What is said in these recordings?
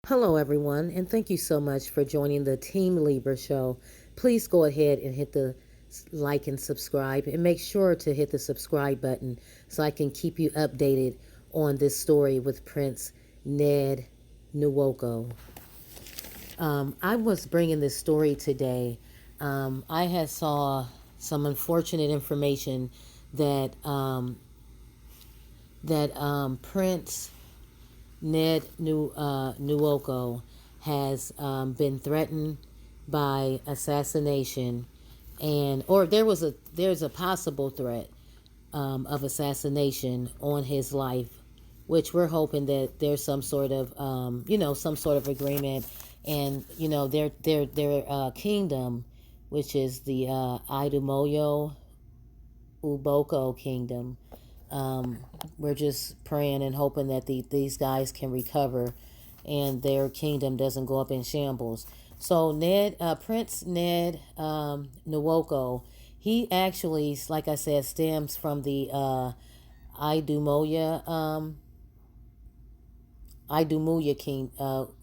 Hello, everyone, and thank you so much for joining the Team Libra show. Please go ahead and hit the like and subscribe, and make sure to hit the subscribe button so I can keep you updated on this story with Prince Ned Nwoko. I was bringing this story today. I had saw some unfortunate information that Prince Nwoko has been threatened by assassination, and or there's a possible threat of assassination on his life, which we're hoping that there's some sort of some sort of agreement, and their kingdom, which is the Idumoyo Uboko kingdom. Um, we're just praying and hoping that these guys can recover and their kingdom doesn't go up in shambles. So Prince Ned Nwoko, he actually, like I said, stems from the Idumoya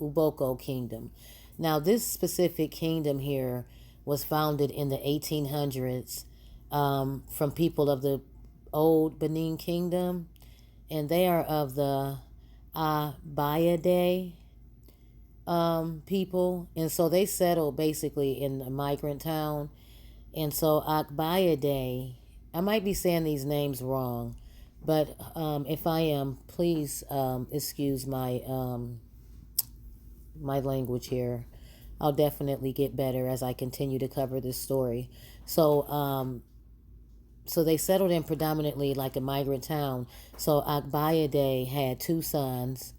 Uboko kingdom. Now, this specific kingdom here was founded in the 1800s from people of the old Benin kingdom, and they are of the Abayade people, and so they settled basically in a migrant town. And so Akbayade, I might be saying these names wrong, but if I am, please excuse my language here. I'll definitely get better as I continue to cover this story. So so they settled in predominantly like a migrant town. So Akbayade had two sons.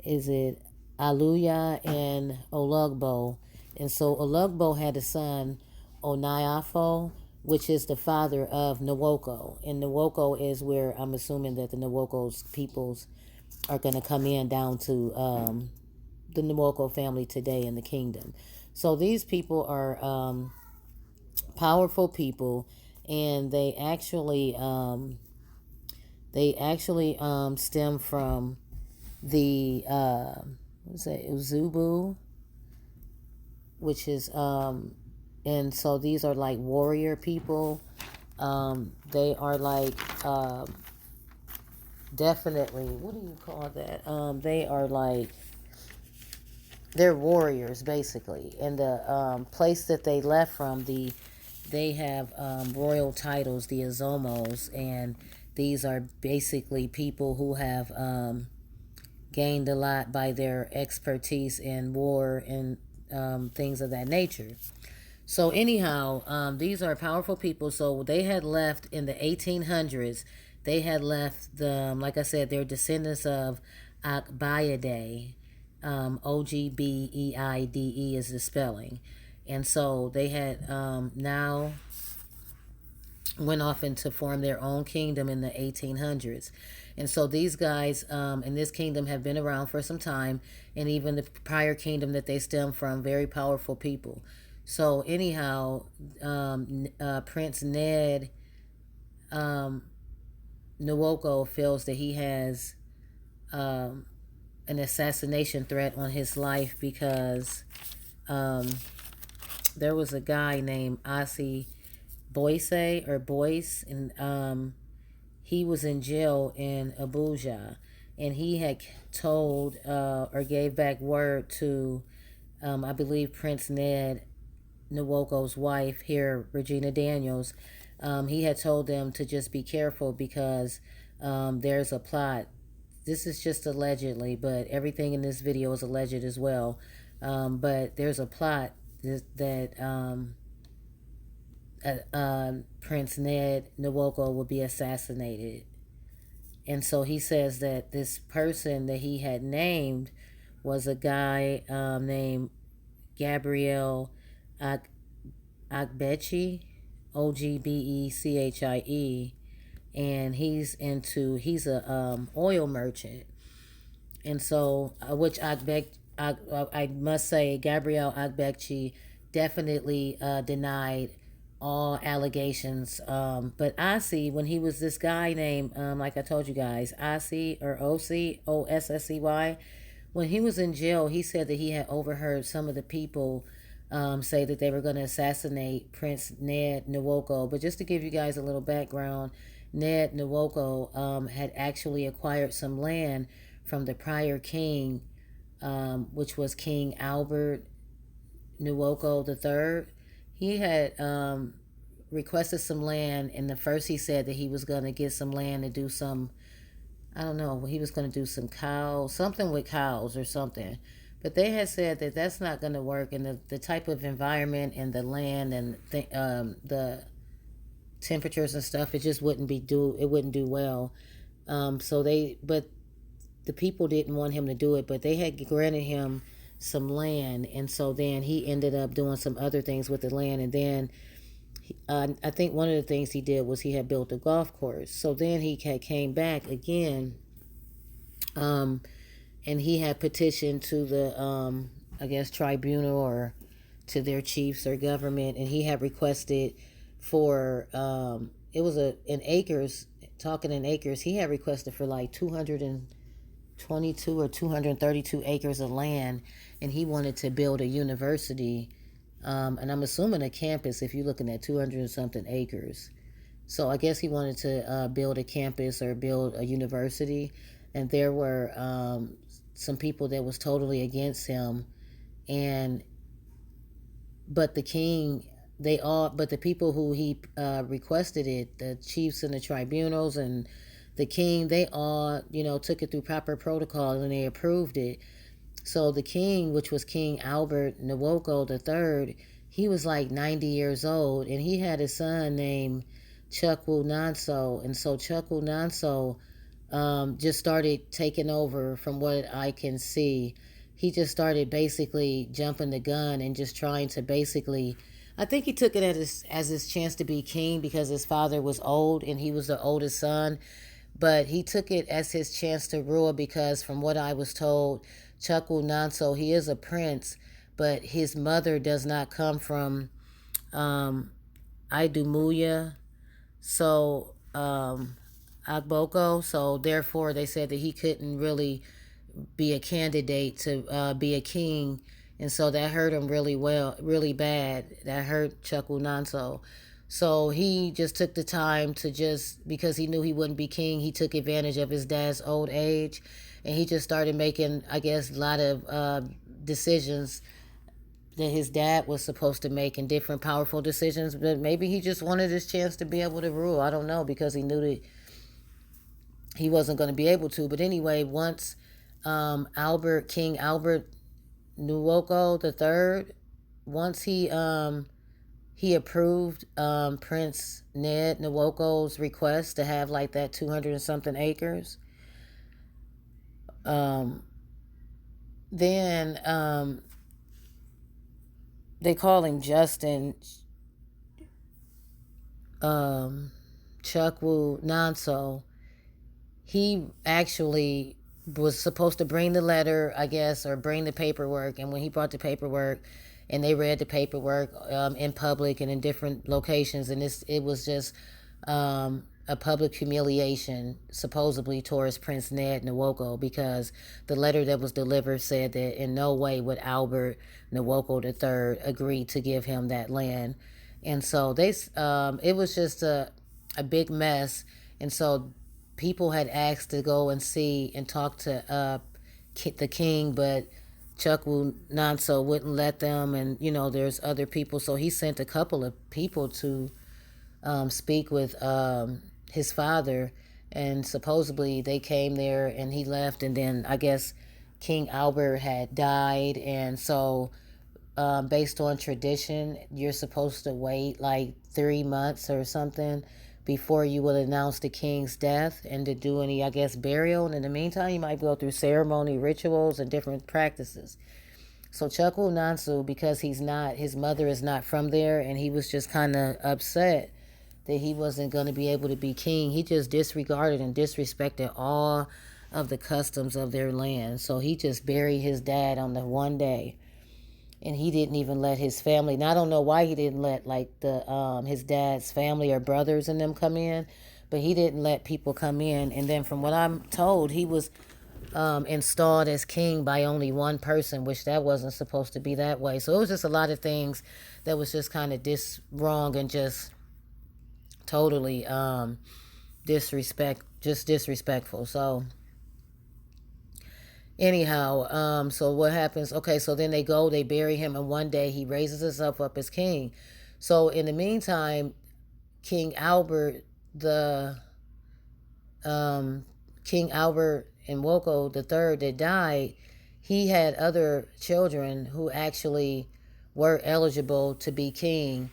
Is it Aluya and Olugbo? And so Olugbo had a son, Onaiafo, which is the father of Nwoko. And Nwoko is where I'm assuming that the Nwoko's peoples are going to come in down to the Nwoko family today in the kingdom. So these people are powerful people, and they actually stem from the what's that, Uzubu, which is and so these are like warrior people. They are like definitely, what do you call that? They are like, they're warriors basically. And the place that they left from, they have royal titles, the Azomos, and these are basically people who have gained a lot by their expertise in war and things of that nature. So anyhow, these are powerful people. So they had left in the 1800s. They had left like I said, they're descendants of Akbayade. Ogbeide is the spelling. And so they had now went off and to form their own kingdom in the 1800s. And so these guys in this kingdom have been around for some time, and even the prior kingdom that they stem from, very powerful people. So anyhow, Prince Ned Nwoko feels that he has an assassination threat on his life because there was a guy named Asi Boyce or Boyce, and he was in jail in Abuja, and he had told or gave back word to, I believe, Prince Ned Nwoko's wife here, Regina Daniels. He had told them to just be careful because there's a plot. This is just allegedly, but everything in this video is alleged as well. But there's a plot that Prince Ned Nwoko will be assassinated. And so he says that this person that he had named was a guy named Gabriel Ogbechie, Ogbechie, and he's a oil merchant. And so which I must say, Gabriel Ogbechie definitely denied all allegations. But Ossie, when he was this guy named, like I told you guys, Ossie or Ossey, Ossey, when he was in jail, he said that he had overheard some of the people say that they were going to assassinate Prince Ned Nwoko. But just to give you guys a little background, Ned Nwoko had actually acquired some land from the prior king, which was King Albert Nwoko the Third. He had requested some land, and the first he said that he was going to get some land to do some, I don't know, he was going to do some cows, something with cows or something. But they had said that that's not going to work, and the type of environment and the land and the temperatures and stuff, it just wouldn't do well. But the people didn't want him to do it, but they had granted him some land, and so then he ended up doing some other things with the land, and then I think one of the things he did was he had built a golf course. So then he came back again, and he had petitioned to the, I guess, tribunal or to their chiefs or government, and he had requested for, it was in acres, talking in acres, he had requested for like 222 or 232 acres of land, and he wanted to build a university, and I'm assuming a campus if you're looking at 200 and something acres. So I guess he wanted to build a campus or build a university, and there were some people that was totally against him, and but the king, but the people who he requested it, the chiefs and the tribunals and the king, they all, took it through proper protocol and they approved it. So the king, which was King Albert Nwoko the Third, he was like 90 years old, and he had a son named Chukwu Nonso, and so Chukwu Nonso just started taking over. From what I can see, he just started basically jumping the gun and just trying to basically, I think he took it as his chance to be king because his father was old and he was the oldest son. But he took it as his chance to rule because from what I was told, Chukwu Nonso, he is a prince, but his mother does not come from Idumuya, so Agboko. So therefore, they said that he couldn't really be a candidate to be a king, and so that hurt him really bad. That hurt Chukwu Nonso. So he just took the time to just, because he knew he wouldn't be king, he took advantage of his dad's old age, and he just started making, I guess, a lot of decisions that his dad was supposed to make, and different powerful decisions. But maybe he just wanted his chance to be able to rule. I don't know, because he knew that he wasn't going to be able to. But anyway, once King Albert Nwoko the Third, once he approved Prince Ned Nwoko's request to have like that 200 and something acres. Then they call him Justin Chukwu Nonso. He actually was supposed to bring the letter, I guess, or bring the paperwork. And when he brought the paperwork, and they read the paperwork in public and in different locations, and it was just a public humiliation, supposedly, towards Prince Ned Nwoko, because the letter that was delivered said that in no way would Albert Nwoko III agree to give him that land. And so it was just a big mess. And so people had asked to go and see and talk to the king, but Chukwu Nonso wouldn't let them, and there's other people, so he sent a couple of people to speak with his father, and supposedly they came there and he left, and then I guess King Albert had died, and so based on tradition, you're supposed to wait like 3 months or something before you will announce the king's death and to do any, I guess, burial. And in the meantime, you might go through ceremony, rituals, and different practices. So Chukwu Nonso, because his mother is not from there, and he was just kind of upset that he wasn't going to be able to be king, he just disregarded and disrespected all of the customs of their land. So he just buried his dad on the one day. And he didn't even let his family, and I don't know why he didn't let like his dad's family or brothers and them come in, but he didn't let people come in. And then from what I'm told, he was installed as king by only one person, which that wasn't supposed to be that way. So it was just a lot of things that was just kind of wrong and just totally disrespectful. So anyhow, so what happens? Okay, so then they bury him, and one day he raises himself up as king. So in the meantime, King Albert the King Albert and Nwoko the third that died, he had other children who actually were eligible to be king,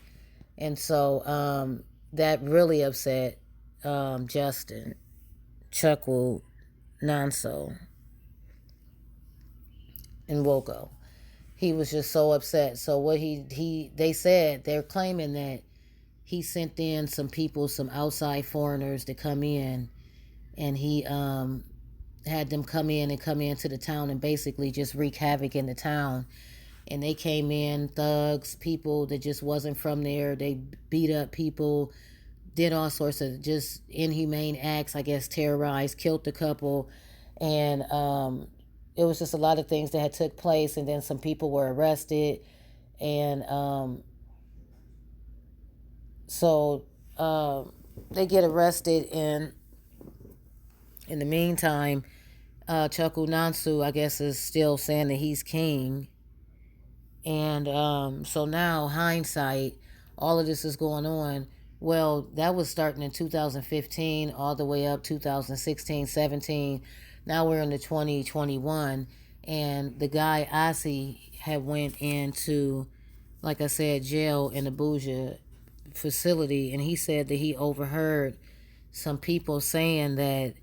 and so that really upset Justin, Chukwu, Nonso, and Nwoko. He was just so upset. So what they said, they're claiming that he sent in some people, some outside foreigners to come in, and he had them come into the town and basically just wreak havoc in the town. And they came in, thugs, people that just wasn't from there. They beat up people, did all sorts of just inhumane acts, I guess, terrorized, killed a couple. And it was just a lot of things that had took place. And then some people were arrested. And so they get arrested. And in the meantime, Chukwu Nonso, I guess, is still saying that he's king. And so now, hindsight, all of this is going on. Well, that was starting in 2015 all the way up 2016, 17. Now we're in the 2021. And the guy, Ozzy, had went into, like I said, jail in the Abuja facility. And he said that he overheard some people saying that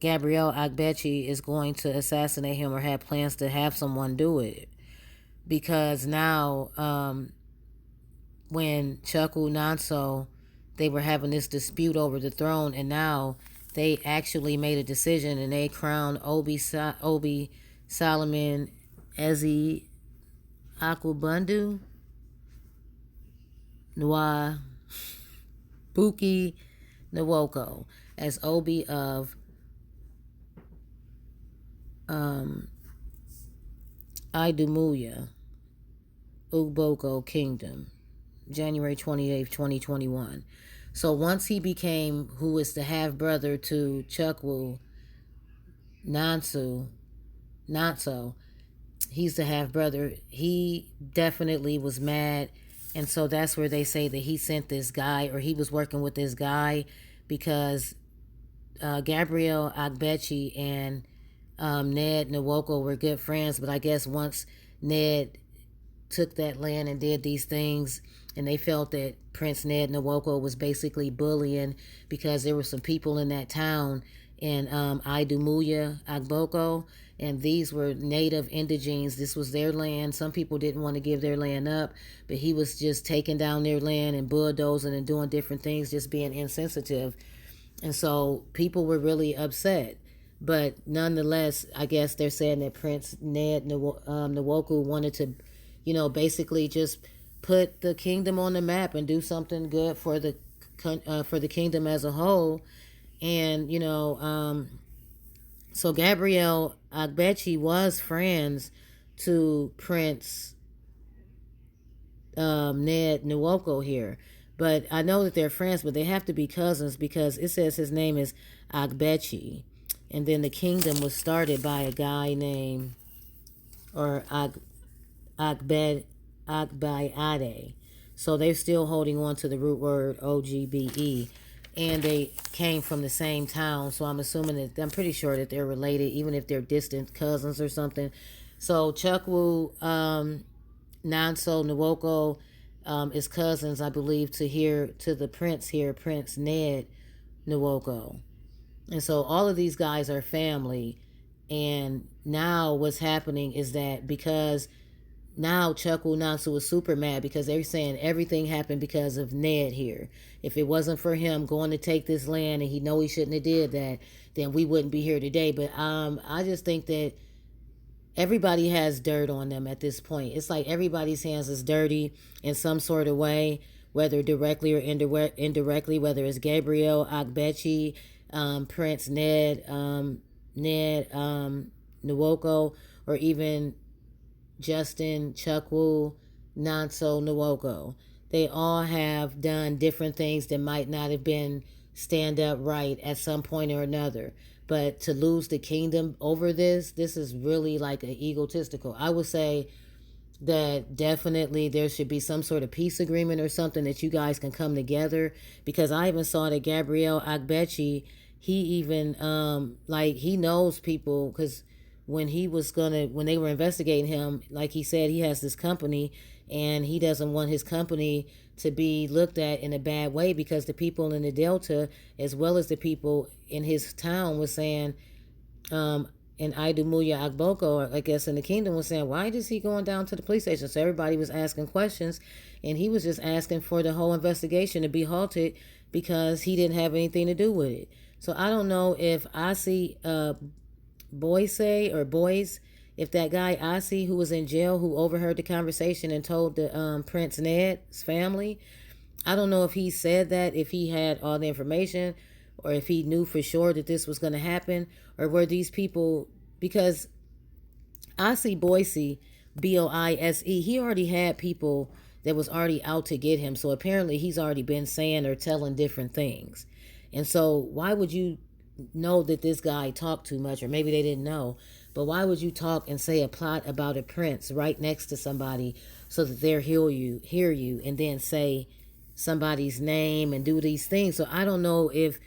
Gabriel Ogbechie is going to assassinate him or have plans to have someone do it. Because now, when Chukwu Nonso, they were having this dispute over the throne, and now they actually made a decision and they crowned Obi Solomon Eze Akwabundu Nwa Buki Nwoko as Obi of Idumuya Ugboko Kingdom, January 28th, 2021. So once he became, who is the half-brother to Chukwu Nonso, he's the half-brother, he definitely was mad. And so that's where they say that he sent this guy, or he was working with this guy, because Gabriel Ogbechie and Ned Nwoko were good friends. But I guess once Ned took that land and did these things, and they felt that Prince Ned Nwoko was basically bullying, because there were some people in that town in Idumuya Agboko, and these were native indigenes. This was their land. Some people didn't want to give their land up, but he was just taking down their land and bulldozing and doing different things, just being insensitive. And so people were really upset. But nonetheless, I guess they're saying that Prince Ned Nwoko wanted to, basically just put the kingdom on the map and do something good for the kingdom as a whole. And, so Gabriel Ogbechie was friends to Prince Ned Nwoko here. But I know that they're friends, but they have to be cousins, because it says his name is Ogbechie. And then the kingdom was started by a guy named, or Ogbeade. So they're still holding on to the root word OGBE. And they came from the same town. So I'm pretty sure that they're related, even if they're distant cousins or something. So Chukwu Nonso Nwoko is cousins, I believe, to the prince here, Prince Ned Nwoko. And so all of these guys are family. And now what's happening is that, because now Chukwu Nonso was super mad, because they're saying everything happened because of Ned here. If it wasn't for him going to take this land, and he know he shouldn't have did that, then we wouldn't be here today. But I just think that everybody has dirt on them at this point. It's like everybody's hands is dirty in some sort of way, whether directly or indirectly, whether it's Gabriel Ogbechie, Prince Ned Nwoko, or even Justin Chukwu, Nonso, Nwoko. They all have done different things that might not have been stand up right at some point or another. But to lose the kingdom over this is really like an egotistical. I would say that definitely there should be some sort of peace agreement or something that you guys can come together, because I even saw that Gabriel Ogbechie, he even like he knows people, because when they were investigating him, like he said, he has this company and he doesn't want his company to be looked at in a bad way, because the people in the Delta as well as the people in his town was saying, and Idumuya Agboko, I guess in the kingdom, was saying, why is he going down to the police station? So everybody was asking questions, and he was just asking for the whole investigation to be halted because he didn't have anything to do with it. So I don't know if I see Boyce, if that guy Asi who was in jail, who overheard the conversation and told the Prince Ned's family, I don't know if he said that, if he had all the information, or if he knew for sure that this was going to happen, or were these people, because Asi Boise, Boise, he already had people that was already out to get him. So apparently he's already been saying or telling different things. And so why would you know that this guy talked too much, or maybe they didn't know, but why would you talk and say a plot about a prince right next to somebody so that they'll hear you, and then say somebody's name and do these things? So I don't know if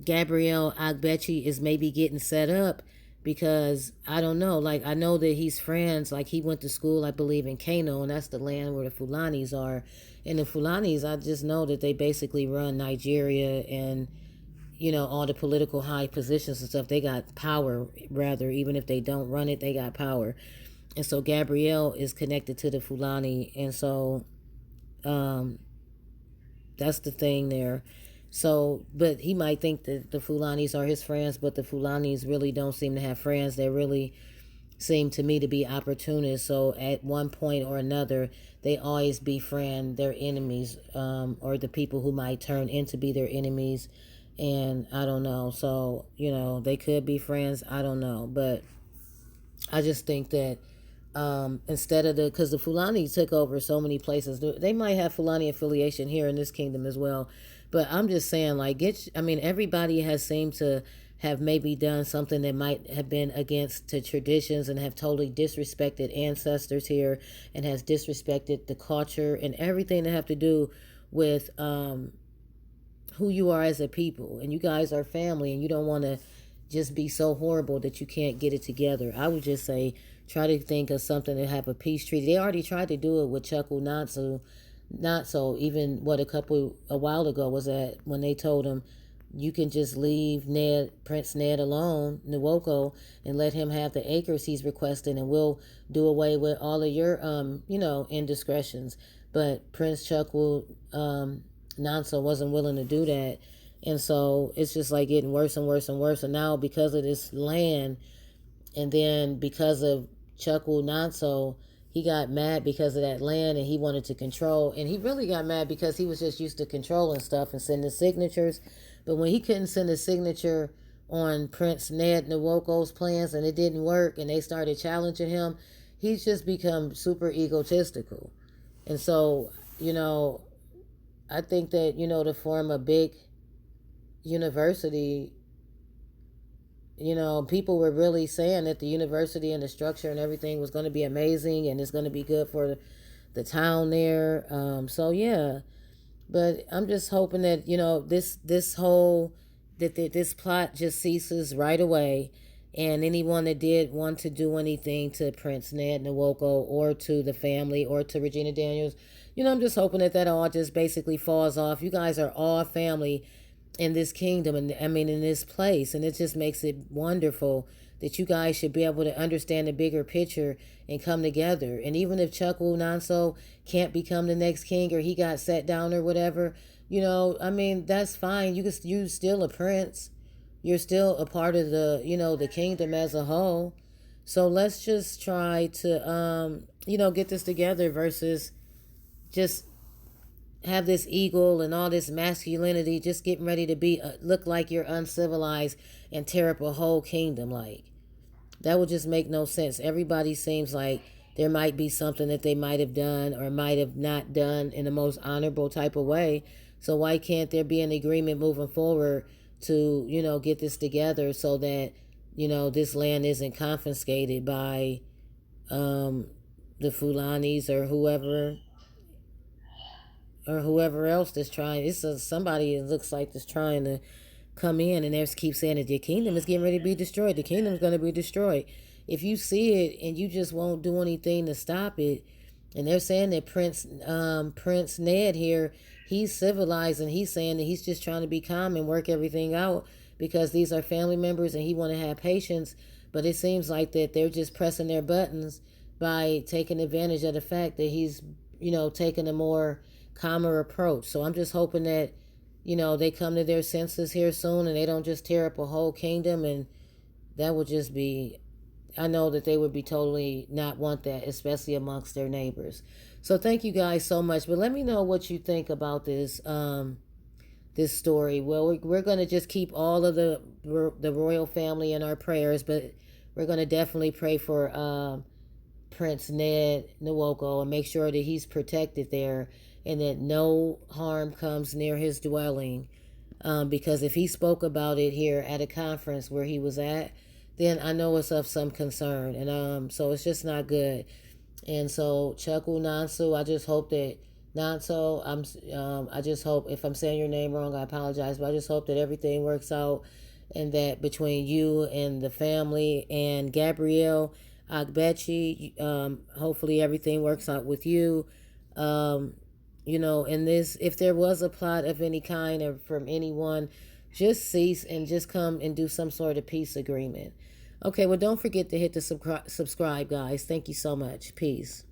Gabriel Ogbechie is maybe getting set up, because I don't know. Like, I know that he's friends. Like, he went to school, I believe, in Kano, and that's the land where the Fulanis are. And the Fulanis, I just know that they basically run Nigeria and, all the political high positions and stuff. They got power, rather. Even if they don't run it, they got power. And so Gabriel is connected to the Fulani. And so that's the thing there. So, but he might think that the Fulanis are his friends, but the Fulanis really don't seem to have friends. They really seem to me to be opportunists. So at one point or another, they always befriend their enemies, or the people who might turn into be their enemies. And I don't know. So, they could be friends. I don't know. But I just think that instead of because the Fulani took over so many places, they might have Fulani affiliation here in this kingdom as well. But I'm just saying, like, everybody has seemed to have maybe done something that might have been against the traditions and have totally disrespected ancestors here, and has disrespected the culture and everything that have to do with who you are as a people. And you guys are family, and you don't want to just be so horrible that you can't get it together. I would just say, try to think of something to have a peace treaty. They already tried to do it with Chukwu Nonso. Not so, even a while ago was that when they told him, you can just leave Prince Ned alone, Nwoko, and let him have the acres he's requesting, and we'll do away with all of your indiscretions. But Prince Chukwu Nonso wasn't willing to do that. And so it's just like getting worse and worse and worse. And now, because of this land, and then because of Chukwu Nonso, he got mad because of that land, and he wanted to control. And he really got mad because he was just used to controlling stuff and sending signatures. But when he couldn't send a signature on Prince Ned Nwoko's plans, and it didn't work, and they started challenging him, he's just become super egotistical. And so, I think that, to form a big university, people were really saying that the university and the structure and everything was going to be amazing, and it's going to be good for the town there. So yeah, but I'm just hoping that this plot just ceases right away, and anyone that did want to do anything to Prince Ned Nwoko, or to the family, or to Regina Daniels, I'm just hoping that all just basically falls off. You guys are all family in this kingdom, and in this place, and it just makes it wonderful that you guys should be able to understand the bigger picture and come together. And even if Chukwu Nonso can't become the next king, or he got set down or whatever, that's fine. You still a prince. You're still a part of the the kingdom as a whole. So let's just try to get this together, versus just have this eagle and all this masculinity, just getting ready to be look like you're uncivilized and tear up a whole kingdom. Like, that would just make no sense. Everybody seems like there might be something that they might have done or might have not done in the most honorable type of way. So why can't there be an agreement moving forward to, get this together so that, this land isn't confiscated by the Fulanis or whoever else that's trying. It's somebody that looks like that's trying to come in, and they keep saying that the kingdom is getting ready to be destroyed. The kingdom is going to be destroyed. If you see it and you just won't do anything to stop it, and they're saying that Prince Ned here, he's civilized, and he's saying that he's just trying to be calm and work everything out because these are family members and he want to have patience. But it seems like that they're just pressing their buttons by taking advantage of the fact that he's, taking a more calmer approach. So I'm just hoping that, they come to their senses here soon and they don't just tear up a whole kingdom. And that would just be, I know that they would be totally not want that, especially amongst their neighbors. So thank you guys so much. But let me know what you think about this story. Well, we're going to just keep all of the royal family in our prayers, but we're going to definitely pray for Prince Ned Nwoko and make sure that he's protected there and that no harm comes near his dwelling. Because if he spoke about it here at a conference where he was at, then I know it's of some concern. And so it's just not good. And so, Chuckle Nonso, I just hope that Nonso, I just hope, if I'm saying your name wrong, I apologize, but I just hope that everything works out and that between you and the family and Gabriel, Ogbechie, hopefully everything works out with you. In this, if there was a plot of any kind or from anyone, just cease and just come and do some sort of peace agreement. Okay, well, don't forget to hit the subscribe, guys. Thank you so much. Peace.